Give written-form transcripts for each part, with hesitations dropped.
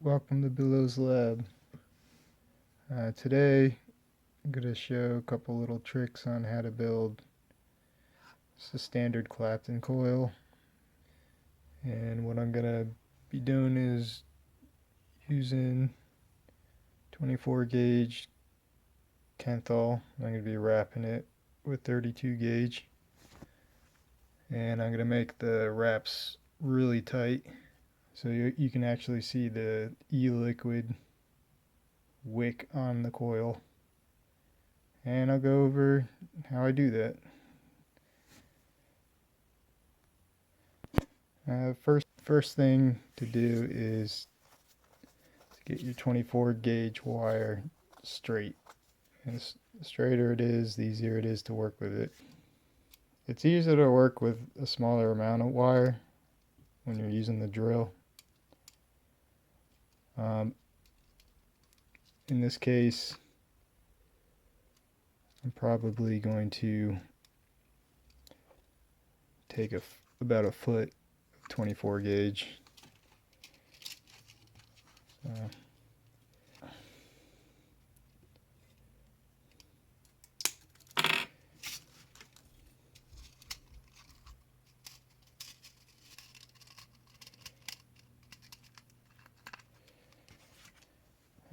Welcome to Billow's Lab. Today I'm going to show a couple little tricks on how to build a standard Clapton coil. And what I'm going to be doing is using 24 gauge Kenthal. I'm going to be wrapping it with 32 gauge. And I'm going to make the wraps really tight so you can actually see the e-liquid wick on the coil. And I'll go over how I do that. First thing to do is to get your 24 gauge wire straight. And the straighter it is, the easier it is to work with it. It's easier to work with a smaller amount of wire when you're using the drill. In this case, I'm probably going to take about a foot of 24 gauge.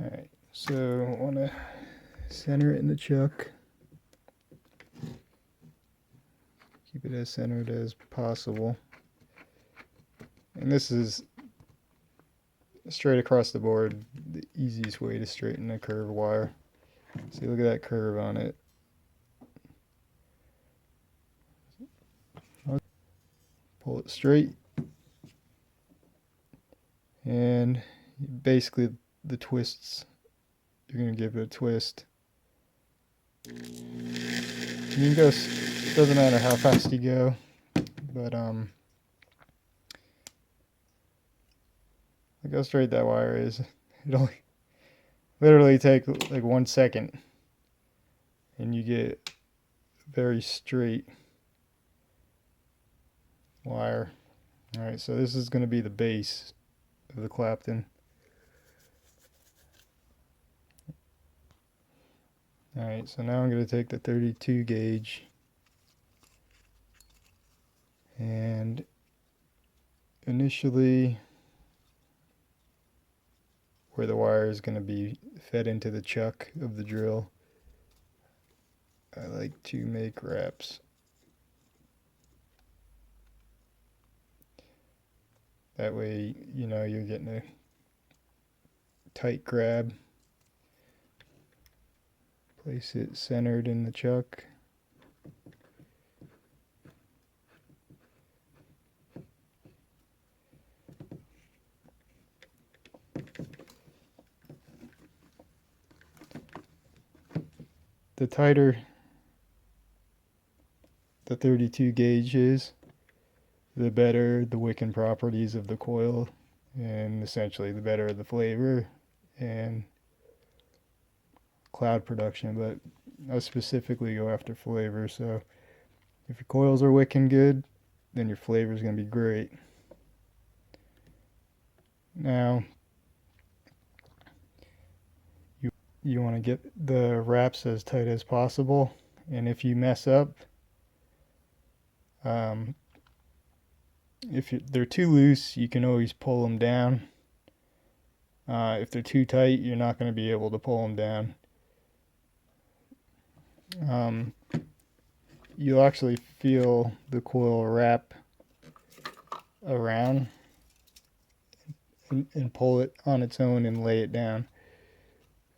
Alright, so I want to center it in the chuck. Keep it as centered as possible. And this is straight across the board the easiest way to straighten a curved wire. See, look at that curve on it. Pull it straight, and basically the twists, you're going to give it a twist. You can go, it doesn't matter how fast you go, but look how straight that wire is. It'll literally take like 1 second and you get very straight wire. Alright, so this is going to be the base of the Clapton. Alright, so now I'm going to take the 32 gauge and initially where the wire is going to be fed into the chuck of the drill, I like to make wraps. That way, you know, you're getting a tight grab. Place it centered in the chuck. The tighter the 32 gauge is, the better the wicking properties of the coil, and essentially the better the flavor and cloud production. But I specifically go after flavor, so if your coils are wicking good, then your flavor is going to be great. Now you want to get the wraps as tight as possible, and if you mess up, if they're too loose, you can always pull them down. If they're too tight, you're not going to be able to pull them down. You'll actually feel the coil wrap around and pull it on its own and lay it down.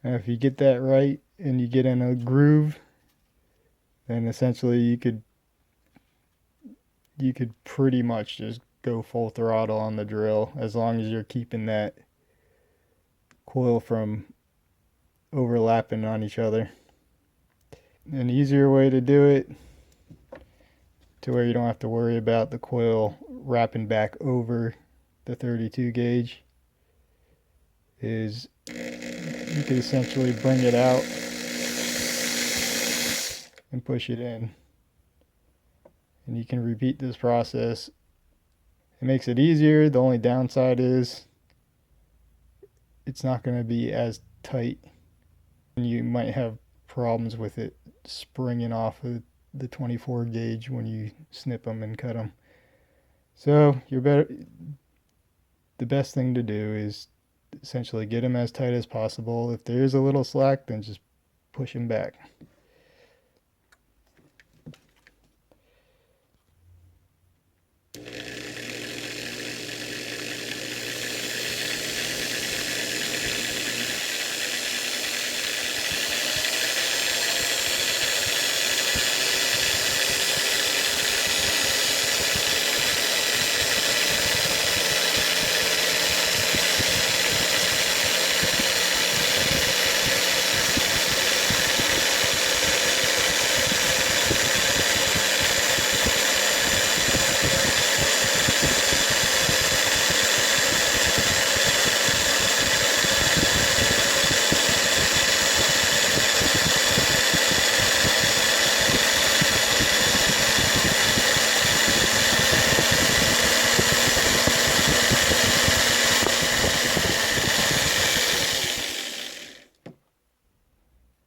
Now if you get that right and you get in a groove, then essentially you could pretty much just go full throttle on the drill, as long as you're keeping that coil from overlapping on each other. An easier way to do it, to where you don't have to worry about the coil wrapping back over the 32 gauge, is you can essentially bring it out and push it in. And you can repeat this process. It makes it easier. The only downside is it's not going to be as tight, and you might have problems with it springing off of the 24 gauge when you snip them and cut them. So the best thing to do is essentially get them as tight as possible. If there is a little slack, then just push them back.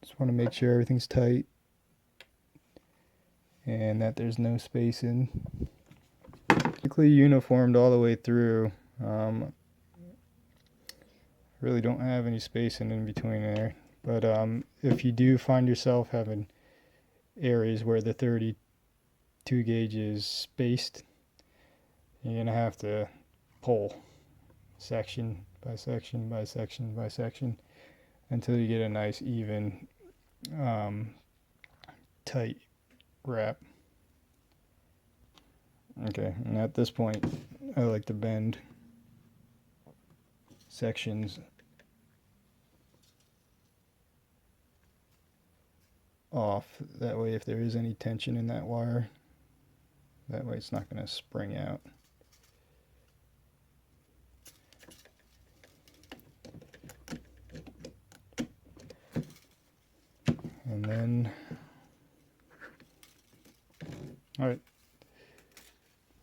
Just want to make sure everything's tight and that there's no spacing. Basically uniformed all the way through. Really don't have any spacing in between there. But if you do find yourself having areas where the 32 gauge is spaced, you're going to have to pull section by section by section by section until you get a nice even tight wrap. Okay, and at this point I like to bend sections off. That way if there is any tension in that wire, that way it's not going to spring out. And then, alright,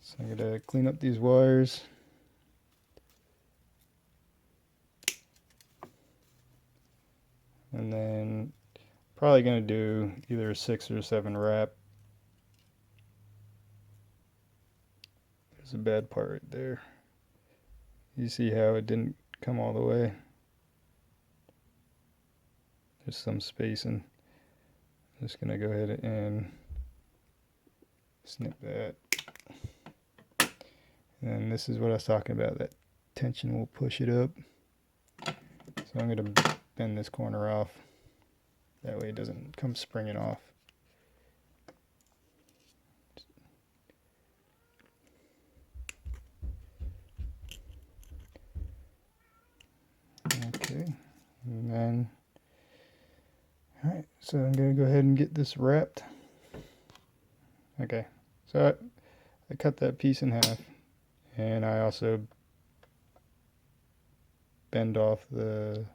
so I'm going to clean up these wires. And then probably going to do either a 6 or 7 wrap. There's a bad part right there. You see how it didn't come all the way? There's some spacing. I'm just going to go ahead and snip that. And this is what I was talking about, that tension will push it up. So I'm going to bend this corner off. That way it doesn't come springing off. Okay, and then, alright, so I'm going to go ahead and get this wrapped. Okay, so I cut that piece in half, and I also bend off the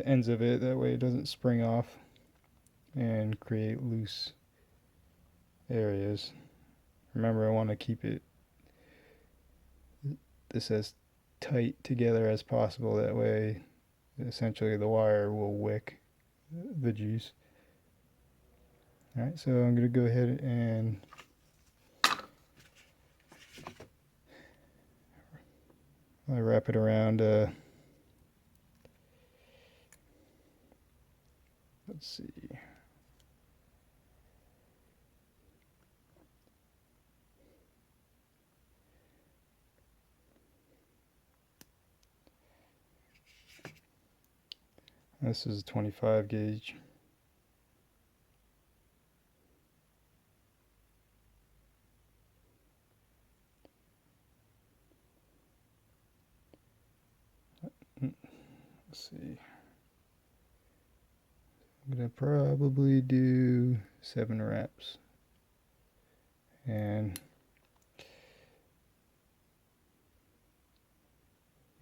ends of it, that way it doesn't spring off and create loose areas. Remember, I want to keep this as tight together as possible, that way essentially the wire will wick the juice. Alright, so I'm going to go ahead and I wrap it around let's see, this is a 25 gauge. Let's see. I'm going to probably do 7 wraps. And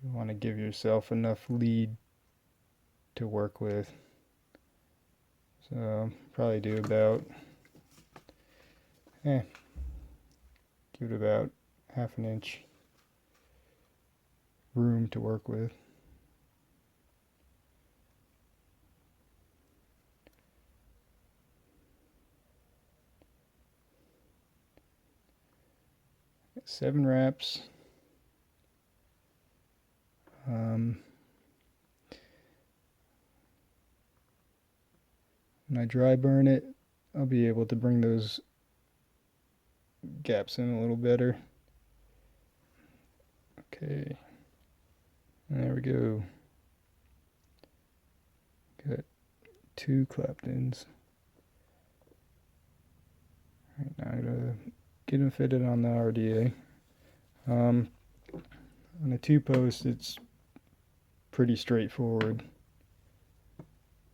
you want to give yourself enough lead to work with. So probably do about, give it about 1/2 inch room to work with. Got 7 wraps. When I dry burn it, I'll be able to bring those gaps in a little better. Okay, there we go. Got 2 Claptons. Right, now I'm gonna get them fitted on the RDA. On a 2-post, it's pretty straightforward.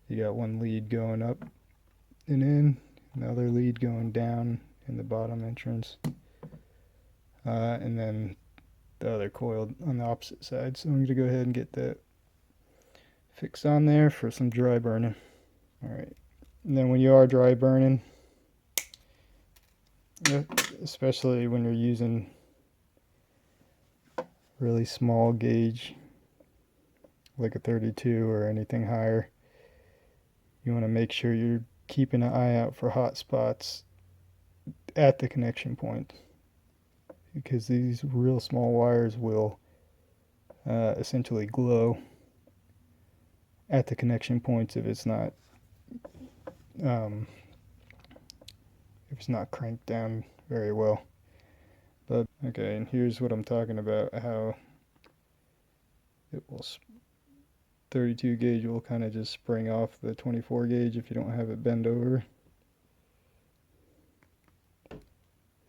You got one lead going up and in, another lead going down in the bottom entrance, and then the other coil on the opposite side. So I'm going to go ahead and get that fixed on there for some dry burning. Alright, and then when you are dry burning, especially when you're using really small gauge like a 32 or anything higher, you want to make sure you're keeping an eye out for hot spots at the connection point, because these real small wires will essentially glow at the connection points if it's not cranked down very well. But okay, and here's what I'm talking about, how it will 32 gauge will kind of just spring off the 24 gauge if you don't have it bend over.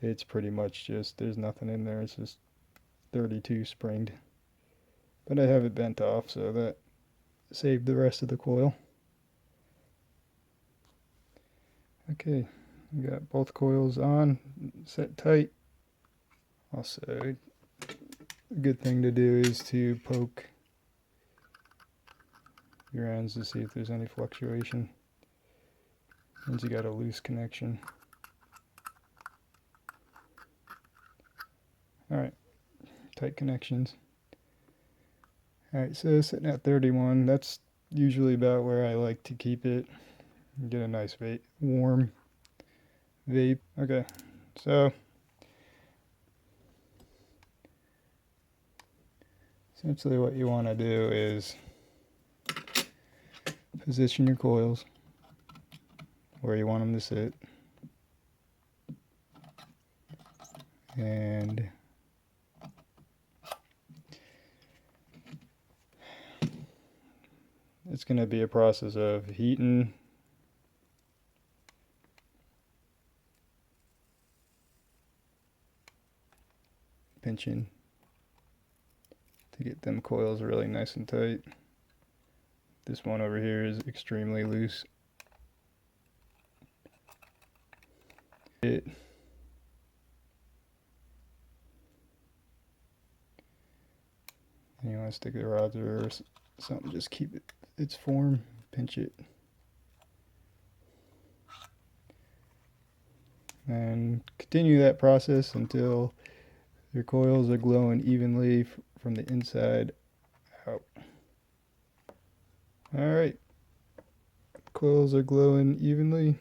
It's pretty much just, there's nothing in there, it's just 32 springed. But I have it bent off, so that saved the rest of the coil. Okay, we got both coils on, set tight. Also, a good thing to do is to poke your ends to see if there's any fluctuation, once you got a loose connection. Alright, tight connections. Alright, so sitting at 31, that's usually about where I like to keep it. Get a nice warm vape. Okay, so essentially what you want to do is position your coils where you want them to sit, and it's going to be a process of heating, pinching to get them coils really nice and tight. This one over here is extremely loose. And you want to stick the rods or something, just keep it its form, pinch it, and continue that process until your coils are glowing evenly from the inside out. Alright, coils are glowing evenly.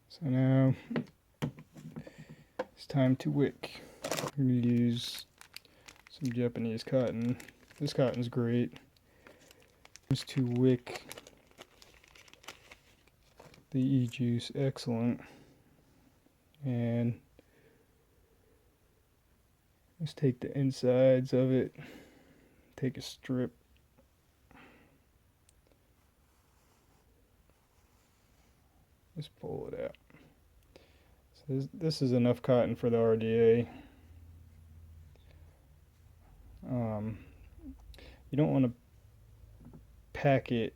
So now it's time to wick. I'm going to use some Japanese cotton. This cotton's great. Just to wick the e-juice, excellent. And just take the insides of it, take a strip, just pull it out. So this is enough cotton for the RDA. You don't want to pack it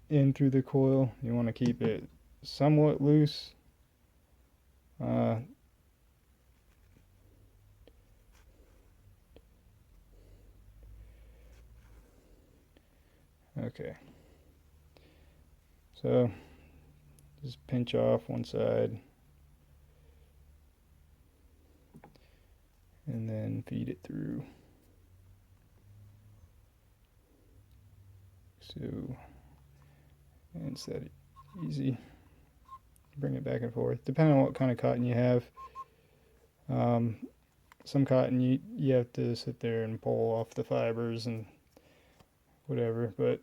in through the coil. You want to keep it somewhat loose. Okay. So just pinch off one side and then feed it through. So, and set it easy. Bring it back and forth, depending on what kind of cotton you have. Some cotton you have to sit there and pull off the fibers and whatever, but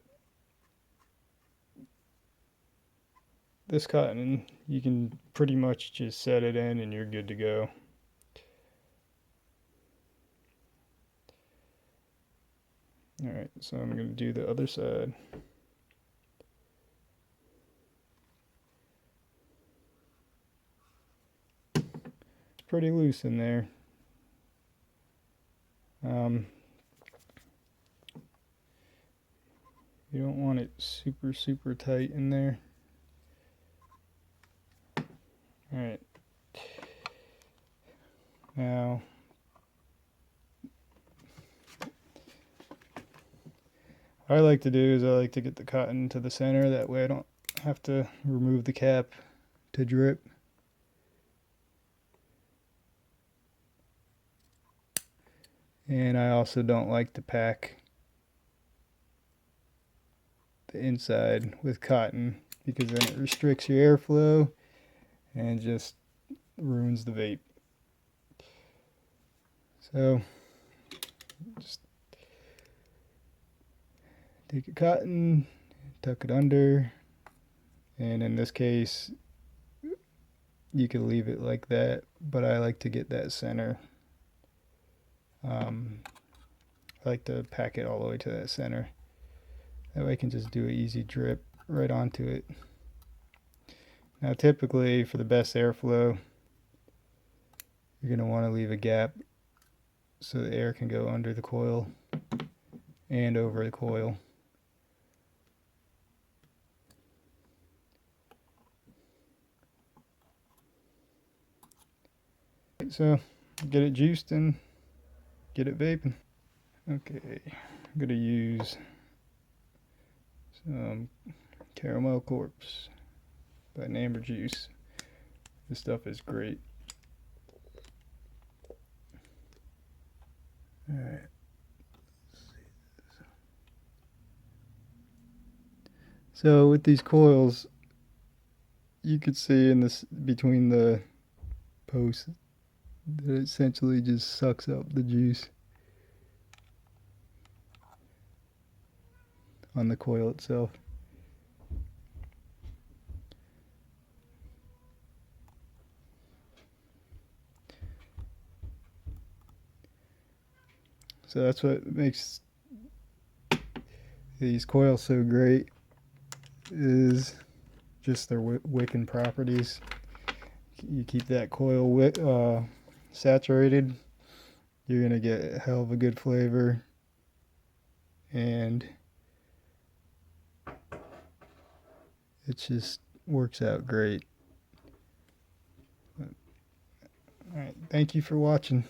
this cotton you can pretty much just set it in and you're good to go. Alright, so I'm going to do the other side. It's pretty loose in there. You don't want it super tight in there. Alright. Now, what I like to do is I like to get the cotton to the center. That way I don't have to remove the cap to drip. And I also don't like to pack the inside with cotton because then it restricts your airflow and just ruins the vape. So just take a cotton, tuck it under, and in this case you can leave it like that, but I like to get that center. I like to pack it all the way to that center. That way I can just do an easy drip right onto it. Now typically for the best airflow, you're going to want to leave a gap so the air can go under the coil and over the coil. So get it juiced and get it vaping. Okay, I'm going to use some Caramel Corpse by Amber Juice. This stuff is great. Alright. So with these coils, you could see in this between the posts that it essentially just sucks up the juice on the coil itself. So that's what makes these coils so great, is just their wicking properties. You keep that coil saturated, you're gonna get a hell of a good flavor, and it just works out great. Alright, thank you for watching.